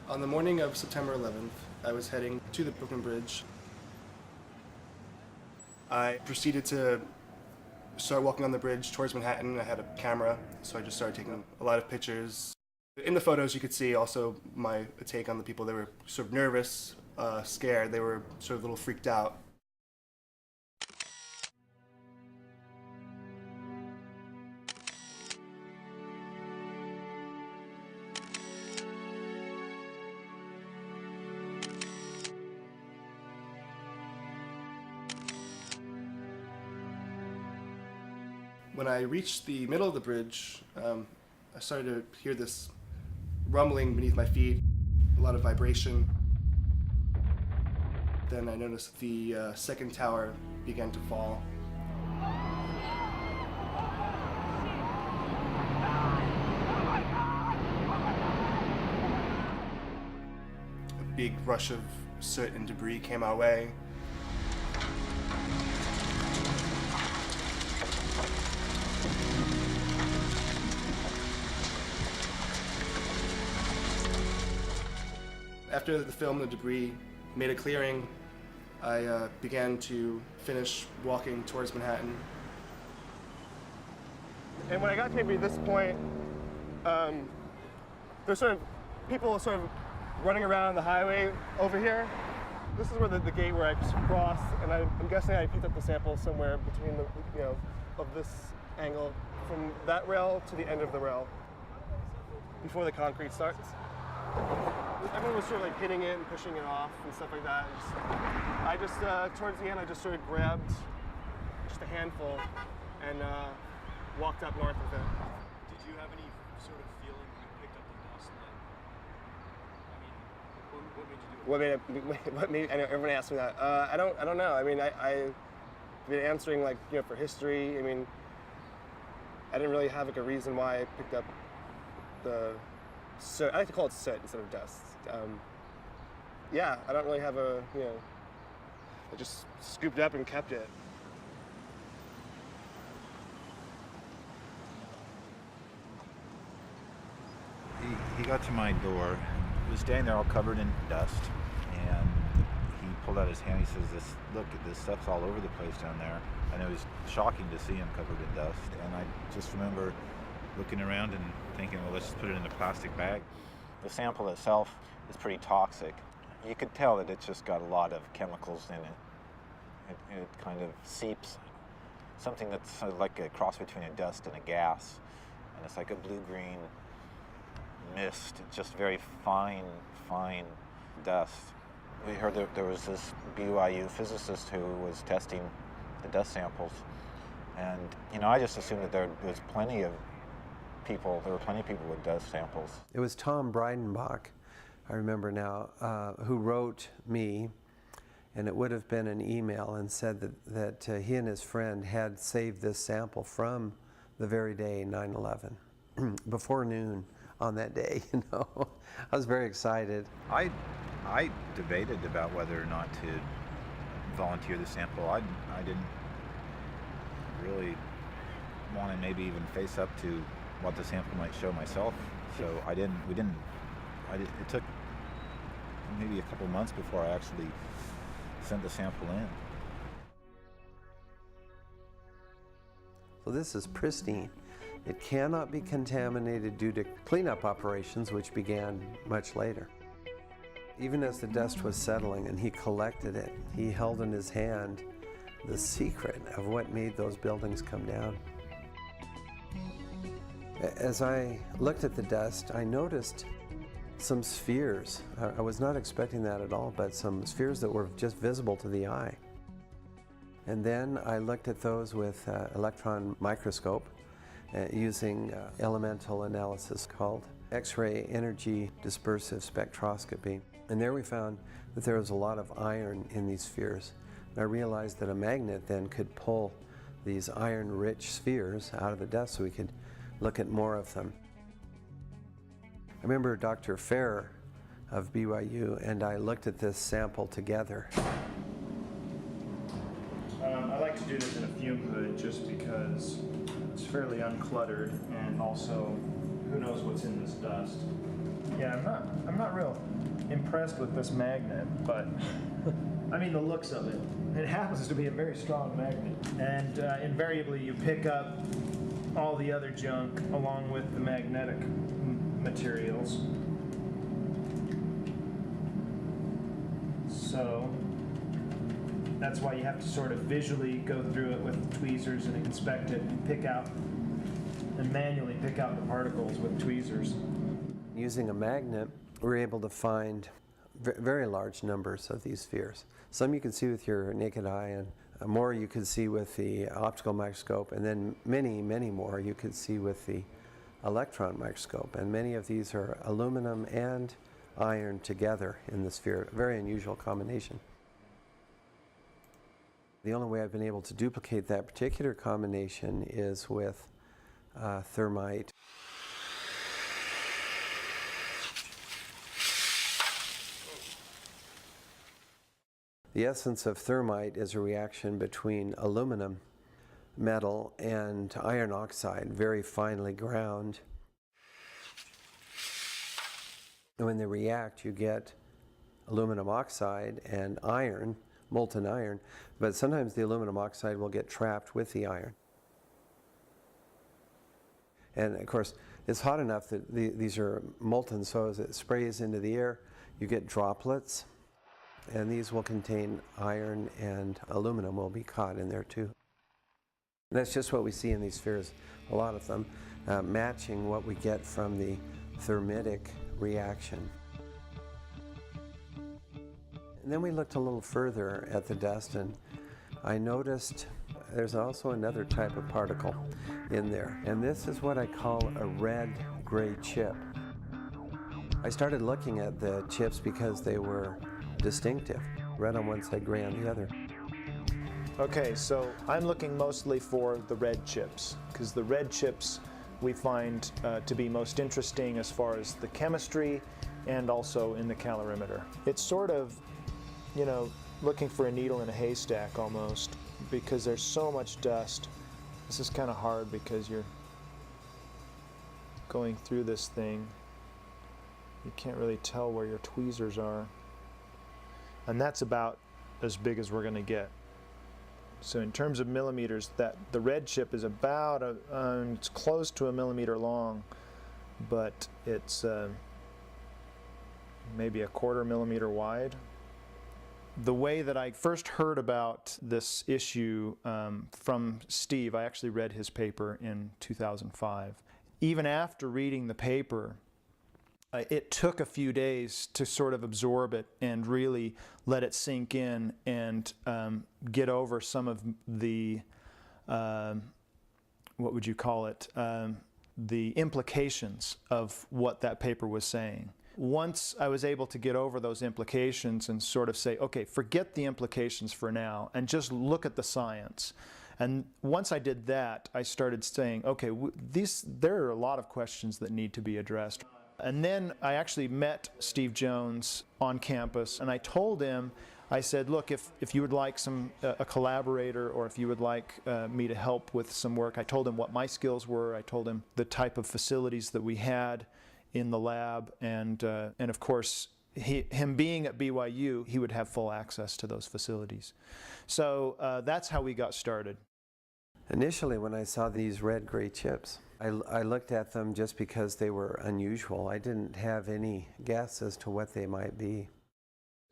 On the morning of September 11th, I was heading to the Brooklyn Bridge. I proceeded to start walking on the bridge towards Manhattan. I had a camera, so I just started taking a lot of pictures. In the photos, you could see also my take on the people. They were sort of nervous, scared. They were sort of a little freaked out. When I reached the middle of the bridge, I started to hear this rumbling beneath my feet, a lot of vibration. Then I noticed the second tower began to fall. A big rush of soot and debris came our way. After the film, the debris made a clearing. I began to finish walking towards Manhattan. And when I got to maybe this point, there's sort of people sort of running around the highway over here. This is where the gate where I just crossed, and I'm guessing I picked up the sample somewhere between the, of this angle, from that rail to the end of the rail, before the concrete starts. Everyone was sort of like hitting it and pushing it off and stuff like that. Towards the end, I just sort of grabbed just a handful and walked up north with it. Did you have any sort of feeling when you picked up the dust that, what made you do it? What made? I know everyone asks me that. I don't know. I mean, I've been answering like for history. I mean, I didn't really have like a reason why I picked up the soot. I like to call it soot instead of dust. Yeah, I don't really have a I just scooped it up and kept it. He got to my door. He was standing there all covered in dust, and he pulled out his hand. He says, "Look, this stuff's all over the place down there." And it was shocking to see him covered in dust. And I just remember looking around and thinking, well, let's just put it in a plastic bag. The sample itself is pretty toxic. You could tell that it's just got a lot of chemicals in it. It kind of seeps, something that's like a cross between a dust and a gas. And it's like a blue-green mist. It's just very fine dust. We heard that there was this BYU physicist who was testing the dust samples. And, I just assumed that there was plenty of people with dust samples. It was Tom Breidenbach, I remember now, who wrote me, and it would have been an email, and said that he and his friend had saved this sample from the very day 9/11, before noon on that day. I was very excited. I debated about whether or not to volunteer the sample. I didn't really want to maybe even face up to what the sample might show myself. So it took maybe a couple months before I actually sent the sample in. So this is pristine. It cannot be contaminated due to cleanup operations, which began much later. Even as the dust was settling and he collected it, he held in his hand the secret of what made those buildings come down. As I looked at the dust, I noticed some spheres. I was not expecting that at all, but some spheres that were just visible to the eye. And then I looked at those with electron microscope using elemental analysis called X-ray energy dispersive spectroscopy. And there we found that there was a lot of iron in these spheres. And I realized that a magnet then could pull these iron-rich spheres out of the dust so we could look at more of them. I remember Dr. Fair of BYU and I looked at this sample together. I like to do this in a fume hood just because it's fairly uncluttered, and also who knows what's in this dust. Yeah, I'm not real impressed with this magnet, but I mean the looks of it. It happens to be a very strong magnet, and invariably you pick up all the other junk along with the magnetic materials. So that's why you have to sort of visually go through it with tweezers and inspect it and pick out and manually pick out the particles with tweezers. Using a magnet, we're able to find very large numbers of these spheres. Some you can see with your naked eye, and more you could see with the optical microscope, and then many more you could see with the electron microscope. And many of these are aluminum and iron together in the sphere, a very unusual combination. The only way I've been able to duplicate that particular combination is with thermite. The essence of thermite is a reaction between aluminum metal and iron oxide, very finely ground. And when they react, you get aluminum oxide and iron, molten iron, but sometimes the aluminum oxide will get trapped with the iron. And of course, it's hot enough that these are molten, so as it sprays into the air, you get droplets, and these will contain iron, and aluminum will be caught in there too. And that's just what we see in these spheres, a lot of them, matching what we get from the thermitic reaction. And then we looked a little further at the dust, and I noticed there's also another type of particle in there, and this is what I call a red-gray chip. I started looking at the chips because they were distinctive, red on one side, gray on the other. Okay, so I'm looking mostly for the red chips, because the red chips we find to be most interesting as far as the chemistry and also in the calorimeter. It's sort of, you know, looking for a needle in a haystack almost, because there's so much dust. This is kind of hard because you're going through this thing. You can't really tell where your tweezers are. And that's about as big as we're going to get. So in terms of millimeters, that the red chip is about it's close to a millimeter long, but it's maybe a quarter millimeter wide. The way that I first heard about this issue from Steve, I actually read his paper in 2005. Even after reading the paper, it took a few days to sort of absorb it and really let it sink in and get over some of the, what would you call it, the implications of what that paper was saying. Once I was able to get over those implications and sort of say, okay, forget the implications for now and just look at the science. And once I did that, I started saying, okay, there are a lot of questions that need to be addressed. And then I actually met Steve Jones on campus, and I told him, I said, look, if you would like a collaborator, or if you would like me to help with some work, I told him what my skills were. I told him the type of facilities that we had in the lab, and of course, him being at BYU, he would have full access to those facilities. So that's how we got started. Initially, when I saw these red-gray chips, I looked at them just because they were unusual. I didn't have any guess as to what they might be.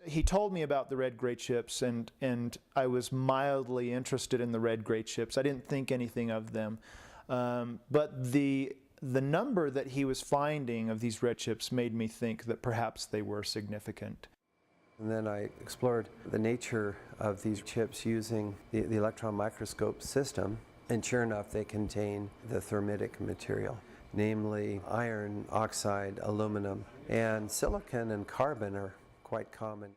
He told me about the red-gray chips, and I was mildly interested in the red-gray chips. I didn't think anything of them. But the the number that he was finding of these red chips made me think that perhaps they were significant. And then I explored the nature of these chips using the electron microscope system, and sure enough, they contain the thermitic material, namely iron oxide, aluminum, and silicon and carbon are quite common.